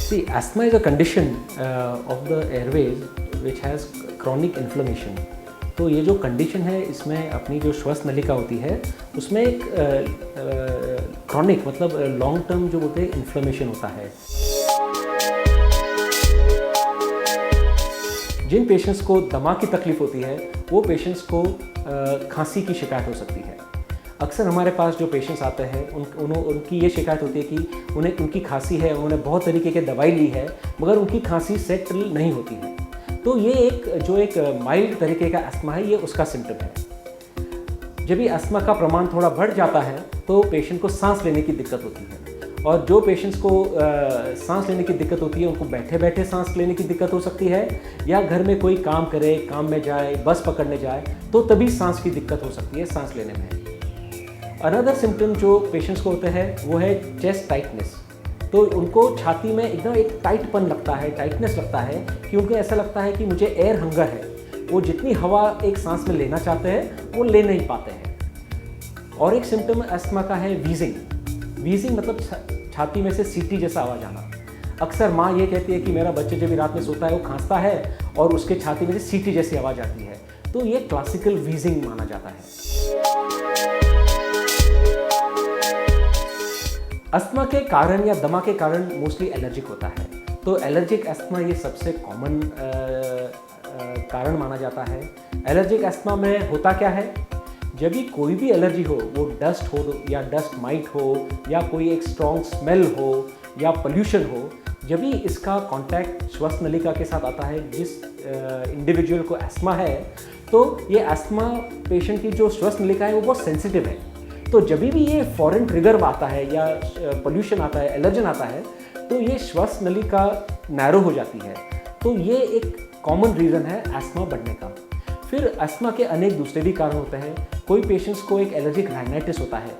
See, asthma is a condition of the airways which has chronic inflammation. तो ये जो condition है इसमें अपनी जो श्वास नलिका होती है उसमें एक क्रॉनिक मतलब लॉन्ग टर्म जो बोलते हैं इन्फ्लेमेशन होता है। जिन पेशेंट्स को दमा की तकलीफ होती है वो पेशेंट्स को खांसी की शिकायत हो सकती है। अक्सर हमारे पास जो पेशेंट्स आते हैं उनकी ये शिकायत होती है कि उनकी खांसी है, उन्होंने बहुत तरीके की दवाई ली है मगर उनकी खांसी सेटल नहीं होती है। तो ये एक माइल्ड तरीके का अस्थमा है, ये उसका सिम्टम है। जब ये अस्थमा का प्रमाण थोड़ा बढ़ जाता है तो पेशेंट को सांस लेने की दिक्कत होती है, और जो पेशेंट्स को सांस लेने की दिक्कत होती है उनको बैठे बैठे सांस लेने की दिक्कत हो सकती है, या घर में कोई काम करे, काम में जाए, बस पकड़ने जाए तो तभी सांस की दिक्कत हो सकती है सांस लेने में। अनदर सिम्टम जो पेशेंट्स को होता है वो है चेस्ट टाइटनेस। तो उनको छाती में एकदम एक टाइटपन लगता है, टाइटनेस लगता है कि उनको ऐसा लगता है कि मुझे एयर हंगर है, वो जितनी हवा एक सांस में लेना चाहते हैं वो ले नहीं पाते हैं। और एक सिम्टम अस्थमा का है वीजिंग। वीजिंग मतलब छाती में से सीटी जैसा आवाज़ आना। अक्सर माँ ये कहती है कि मेरा बच्चा जब रात में सोता है वो खांसता है और उसके छाती में से सीटी जैसी आवाज़ आती है, तो ये क्लासिकल वीजिंग माना जाता है। अस्थमा के कारण या दमा के कारण मोस्टली एलर्जिक होता है, तो एलर्जिक अस्थमा ये सबसे कॉमन कारण माना जाता है। एलर्जिक अस्थमा में होता क्या है, जब भी कोई भी एलर्जी हो, वो डस्ट हो या डस्ट माइट हो या कोई एक स्ट्रॉन्ग स्मेल हो या पोल्यूशन हो, जब भी इसका कांटेक्ट श्वास नलिका के साथ आता है जिस इंडिविजुअल को अस्थमा है, तो ये अस्थमा पेशेंट की जो श्वास नलिका है वो बहुत सेंसिटिव है। तो जब भी ये फॉरेन ट्रिगर आता है या पोल्यूशन आता है, एलर्जन आता है, तो ये श्वास नलिका नैरो हो जाती है। तो ये एक कॉमन रीज़न है अस्थमा बढ़ने का। फिर अस्थमा के अनेक दूसरे भी कारण होते हैं। कोई पेशेंट्स को एक एलर्जिक राइनाइटिस होता है,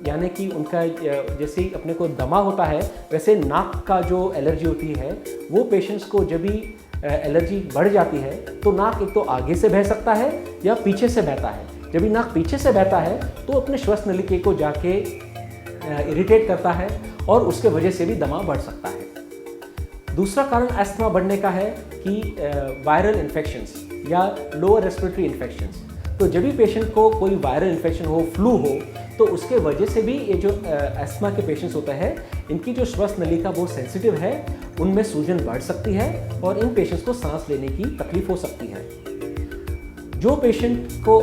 यानी कि उनका जैसे ही अपने को दमा होता है वैसे नाक का जो एलर्जी होती है, वो पेशेंट्स को जब भी एलर्जी बढ़ जाती है तो नाक एक तो आगे से बह सकता है या पीछे से बहता है। जब भी नाक पीछे से बहता है तो अपने श्वास नलिका को जाके इरिटेट करता है और उसके वजह से भी दमा बढ़ सकता है। दूसरा कारण अस्थमा बढ़ने का है कि वायरल इन्फेक्शंस या लोअर रेस्पिरेटरी इन्फेक्शंस। तो जब भी पेशेंट को कोई वायरल इन्फेक्शन हो, फ्लू हो, तो उसके वजह से भी ये जो अस्थमा के पेशेंट्स होते हैं इनकी जो श्वास नलिका बहुत सेंसिटिव है, उनमें सूजन बढ़ सकती है और इन पेशेंट्स को सांस लेने की तकलीफ हो सकती है। जो पेशेंट को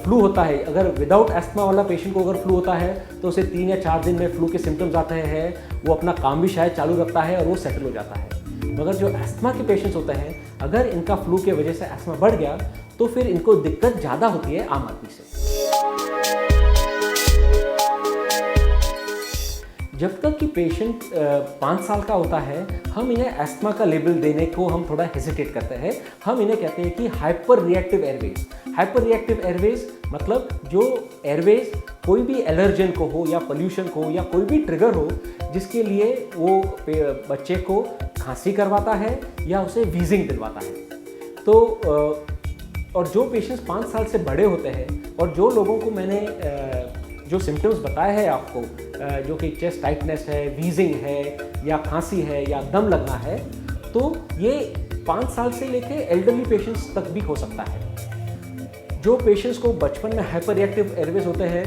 फ्लू होता है, अगर विदाउट अस्थमा वाला पेशेंट को अगर फ्लू होता है तो उसे 3 या 4 दिन में फ्लू के सिम्टम्स आते हैं, वो अपना काम भी शायद चालू रखता है और वो सेटल हो जाता है। मगर जो अस्थमा के पेशेंट्स होते हैं, अगर इनका फ्लू के वजह से अस्थमा बढ़ गया तो फिर इनको दिक्कत ज़्यादा होती है आम आदमी से। जब तक कि पेशेंट 5 साल का होता है, हम इन्हें अस्थमा का लेबल देने को हम थोड़ा हेजिटेट करते हैं। हम इन्हें कहते हैं कि hyper reactive Airways. Hyper reactive Airways मतलब जो एयरवेज कोई भी एलर्जन को हो या पोल्यूशन को या कोई भी ट्रिगर हो जिसके लिए वो बच्चे को खांसी करवाता है या उसे वीजिंग दिलवाता है। तो और जो पेशेंट्स 5 साल से बड़े होते हैं और जो लोगों को मैंने जो सिम्टम्स बताए हैं आपको, जो कि चेस्ट टाइटनेस है, वीजिंग है या खांसी है या दम लगना है, तो ये 5 साल से लेके एल्डरली पेशेंट्स तक भी हो सकता है। जो पेशेंट्स को बचपन में हाइपर रिएक्टिव एयरवेज होते हैं,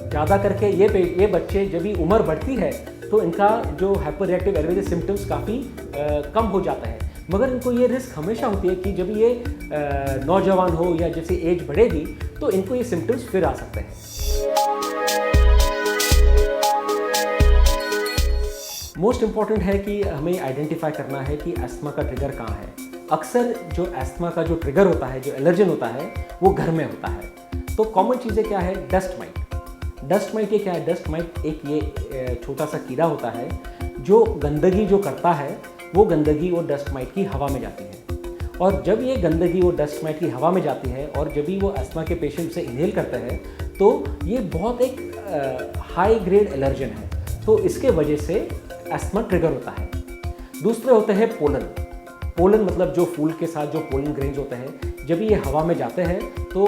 ज़्यादा करके ये बच्चे जब भी उम्र बढ़ती है तो इनका जो हाइपर रिएक्टिव एयरवेज सिम्टम्स काफ़ी कम हो जाता है। मगर इनको ये रिस्क हमेशा होती है कि जब ये नौजवान हो या जैसे एज बढ़ेगी तो इनको ये सिम्टम्स फिर आ सकते हैं। मोस्ट इम्पॉर्टेंट है कि हमें आइडेंटिफाई करना है कि अस्थमा का ट्रिगर कहाँ है। अक्सर जो अस्थमा का जो ट्रिगर होता है, जो एलर्जन होता है, वो घर में होता है। तो कॉमन चीज़ें क्या है, डस्ट माइट। डस्ट माइट ये क्या है, डस्ट माइट एक ये छोटा सा कीड़ा होता है जो गंदगी जो करता है, वो गंदगी वो डस्ट माइट की हवा में जाती है। और जब ये गंदगी वो डस्ट माइट की हवा में जाती है और जब भी वो अस्थमा के पेशेंट से इनहेल करते हैं तो ये बहुत एक हाई ग्रेड एलर्जन है, तो इसके वजह से अस्थमा ट्रिगर होता है। दूसरे होते हैं पोलन। पोलन मतलब जो फूल के साथ जो पोलन ग्रेन्स होते हैं, जब ये हवा में जाते हैं तो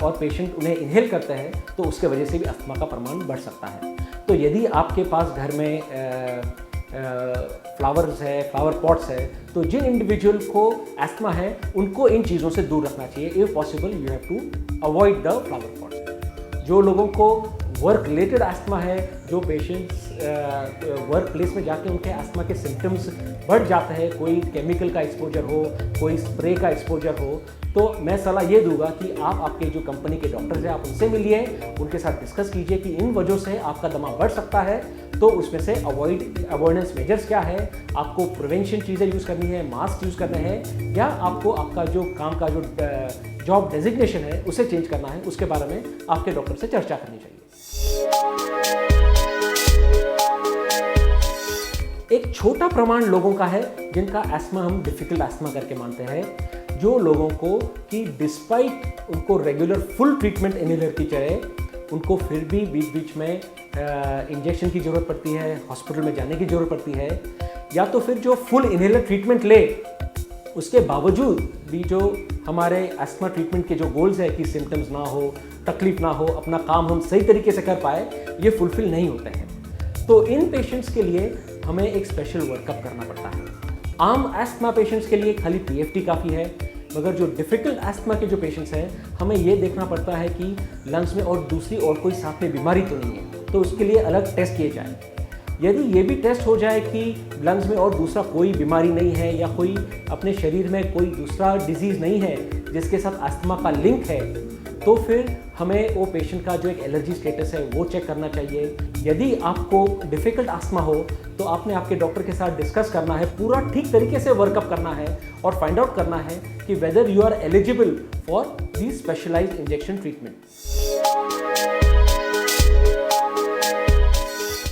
और पेशेंट उन्हें इनहेल करते हैं तो उसके वजह से भी अस्थमा का प्रमाण बढ़ सकता है। तो यदि आपके पास घर में फ्लावर्स है, फ्लावर पॉट्स है, तो जिन इंडिविजुअल को एस्थमा है उनको इन चीज़ों से दूर रखना चाहिए। If possible you have to avoid the flower pots. जो लोगों को वर्क रिलेटेड एस्थमा है, जो पेशेंट्स वर्क प्लेस में जाके उनके एस्थमा के सिम्टम्स बढ़ जाते हैं, कोई केमिकल का एक्सपोजर हो, कोई स्प्रे का एक्सपोजर हो, तो मैं सलाह ये दूंगा कि आप आपके जो कंपनी के डॉक्टर्स हैं आप उनसे मिलिए, उनके साथ डिस्कस कीजिए कि इन वजहों से आपका दमा बढ़ सकता है, तो उसमें से अवॉइडेंस मेजर्स क्या है, आपको प्रिवेंशन चीज़ें यूज़ करनी है, मास्क यूज़ करने हैं, या आपको आपका जो काम का जो जॉब डेजिग्नेशन है उसे चेंज करना है, उसके बारे में आपके डॉक्टर से चर्चा करनी चाहिए। एक छोटा प्रमाण लोगों का है जिनका एस्थमा हम डिफिकल्ट एस्थमा करके मानते हैं, जो लोगों को कि डिस्पाइट उनको रेगुलर फुल ट्रीटमेंट इनहेलर की तरह उनको फिर भी बीच बीच में इंजेक्शन की ज़रूरत पड़ती है, हॉस्पिटल में जाने की ज़रूरत पड़ती है, या तो फिर जो फुल इनहेलर ट्रीटमेंट ले उसके बावजूद भी जो हमारे एस्थमा ट्रीटमेंट के जो गोल्स है कि सिम्टम्स ना हो, तकलीफ ना हो, अपना काम हम सही तरीके से कर पाए, ये फुलफिल नहीं होते हैं। तो इन पेशेंट्स के लिए हमें एक स्पेशल वर्कअप करना पड़ता है। आम एस्थमा पेशेंट्स के लिए खाली पीएफटी काफ़ी है, मगर जो डिफ़िकल्ट एस्थमा के जो पेशेंट्स हैं हमें ये देखना पड़ता है कि लंग्स में और दूसरी और कोई साथ में बीमारी तो नहीं है, तो उसके लिए अलग टेस्ट किए जाएँ। यदि ये भी टेस्ट हो जाए कि लंग्स में और दूसरा कोई बीमारी नहीं है या कोई अपने शरीर में कोई दूसरा डिजीज़ नहीं है जिसके साथ एस्थमा का लिंक है, तो फिर हमें वो पेशेंट का जो एक एलर्जी स्टेटस है वो चेक करना चाहिए। यदि आपको डिफ़िकल्ट एस्थमा हो तो आपने आपके डॉक्टर के साथ डिस्कस करना है, पूरा ठीक तरीके से वर्कअप करना है और फाइंड आउट करना है कि whether you are eligible for the specialised injection treatment.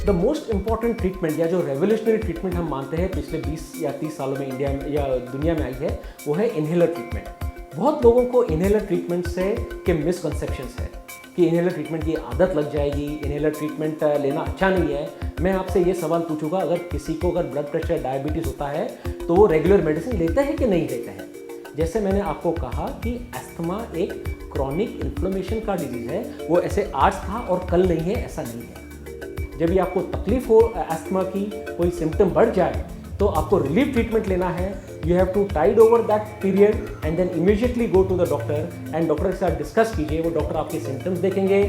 The most important treatment या जो रेवोल्यूशनरी ट्रीटमेंट हम मानते हैं पिछले 20 या 30 सालों में इंडिया में या दुनिया में आई है, वो है इनहेलर ट्रीटमेंट। बहुत लोगों को इनहेलर ट्रीटमेंट से के मिसकंसेप्शंस है कि इनहेलर ट्रीटमेंट की आदत लग जाएगी, इनहेलर ट्रीटमेंट लेना अच्छा नहीं है। मैं आपसे ये सवाल पूछूंगा, अगर किसी को अगर ब्लड प्रेशर, डायबिटीज़ होता है तो वो रेगुलर मेडिसिन लेते हैं कि नहीं लेते हैं? जैसे मैंने आपको कहा कि एस्थमा एक क्रॉनिक इन्फ्लेमेशन का डिजीज़ है, वो ऐसे आज था और कल नहीं है, ऐसा नहीं है। जब भी आपको तकलीफ हो एस्थमा की, कोई सिम्टम बढ़ जाए, तो आपको रिलीफ ट्रीटमेंट लेना है। You have to tide over that period and then immediately go to the doctor and doctor के साथ डिस्कस कीजिए। वो डॉक्टर आपके सिम्टम्स देखेंगे,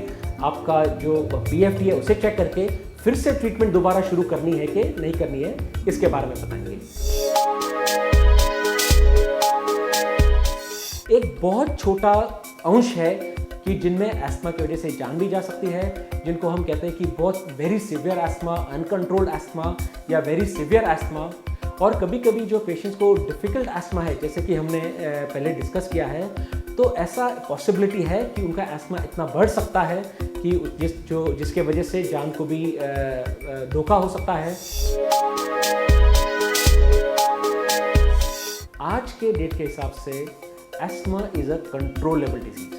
आपका जो पीएफटी है उसे चेक करके फिर से ट्रीटमेंट दोबारा शुरू करनी है कि नहीं करनी है, इसके बारे में बताएंगे। एक बहुत छोटा अंश है कि जिनमें एस्थमा की वजह से जान भी जा सकती है, जिनको हम कहते हैं कि बहुत very severe asthma, uncontrolled asthma या वेरी सीवियर एस्थमा। और कभी कभी जो पेशेंट्स को डिफ़िकल्ट एस्थमा है, जैसे कि हमने पहले डिस्कस किया है, तो ऐसा पॉसिबिलिटी है कि उनका एस्थमा इतना बढ़ सकता है कि जिसके वजह से जान को भी धोखा हो सकता है। आज के डेट के हिसाब से asthma is a controllable disease.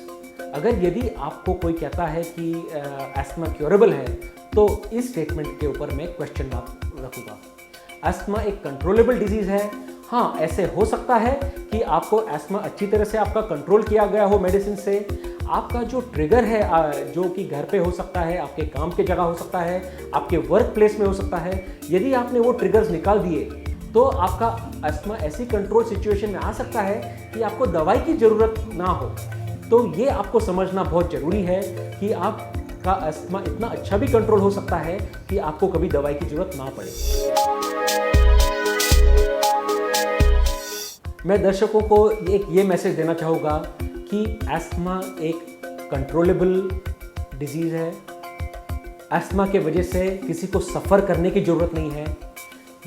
अगर यदि आपको कोई कहता है कि एस्थमा क्योरेबल है, तो इस स्टेटमेंट के ऊपर मैं क्वेश्चन मार्क रखूँगा। एस्थमा एक कंट्रोलेबल डिजीज़ है। हाँ, ऐसे हो सकता है कि आपको एस्थमा अच्छी तरह से आपका कंट्रोल किया गया हो मेडिसिन से। आपका जो ट्रिगर है जो कि घर पे हो सकता है, आपके काम के जगह हो सकता है, आपके वर्क प्लेस में हो सकता है, यदि आपने वो ट्रिगर्स निकाल दिए तो आपका एस्थमा ऐसी कंट्रोल सिचुएशन में आ सकता है कि आपको दवाई की ज़रूरत ना हो। तो ये आपको समझना बहुत ज़रूरी है कि आपका एस्थमा इतना अच्छा भी कंट्रोल हो सकता है कि आपको कभी दवाई की ज़रूरत ना पड़े। मैं दर्शकों को ये मैसेज देना चाहूँगा कि एस्थमा एक कंट्रोलेबल डिजीज़ है। एस्थमा के वजह से किसी को सफ़र करने की ज़रूरत नहीं है।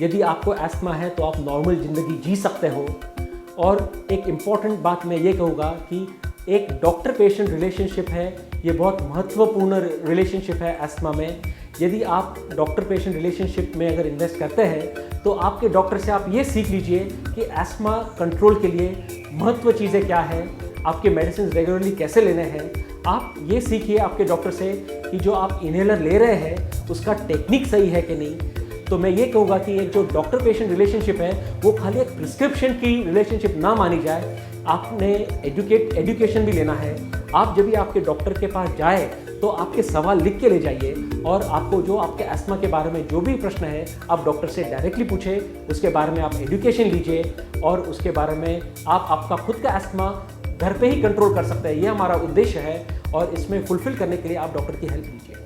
यदि आपको एस्थमा है तो आप नॉर्मल ज़िंदगी जी सकते हो। और एक इम्पॉर्टेंट बात मैं ये कहूँगा कि एक डॉक्टर पेशेंट रिलेशनशिप है, ये बहुत महत्वपूर्ण रिलेशनशिप है एस्थमा में। यदि आप डॉक्टर पेशेंट रिलेशनशिप में अगर इन्वेस्ट करते हैं तो आपके डॉक्टर से आप ये सीख लीजिए कि एस्थमा कंट्रोल के लिए महत्व चीज़ें क्या है, आपके मेडिसिन रेगुलरली कैसे लेने हैं। आप ये सीखिए आपके डॉक्टर से कि जो आप इनहेलर ले रहे हैं उसका टेक्निक सही है कि नहीं। तो मैं ये कहूँगा कि एक जो डॉक्टर पेशेंट रिलेशनशिप है वो खाली एक प्रिस्क्रिप्शन की रिलेशनशिप ना मानी जाए। आपने एजुकेशन भी लेना है। आप जब भी आपके डॉक्टर के पास जाए तो आपके सवाल लिख के ले जाइए और आपको जो आपके अस्थमा के बारे में जो भी प्रश्न है आप डॉक्टर से डायरेक्टली पूछें, उसके बारे में आप एजुकेशन लीजिए और उसके बारे में आप आपका खुद का अस्थमा घर पे ही कंट्रोल कर सकते हैं। ये हमारा उद्देश्य है और इसमें फुलफिल करने के लिए आप डॉक्टर की हेल्प लीजिए।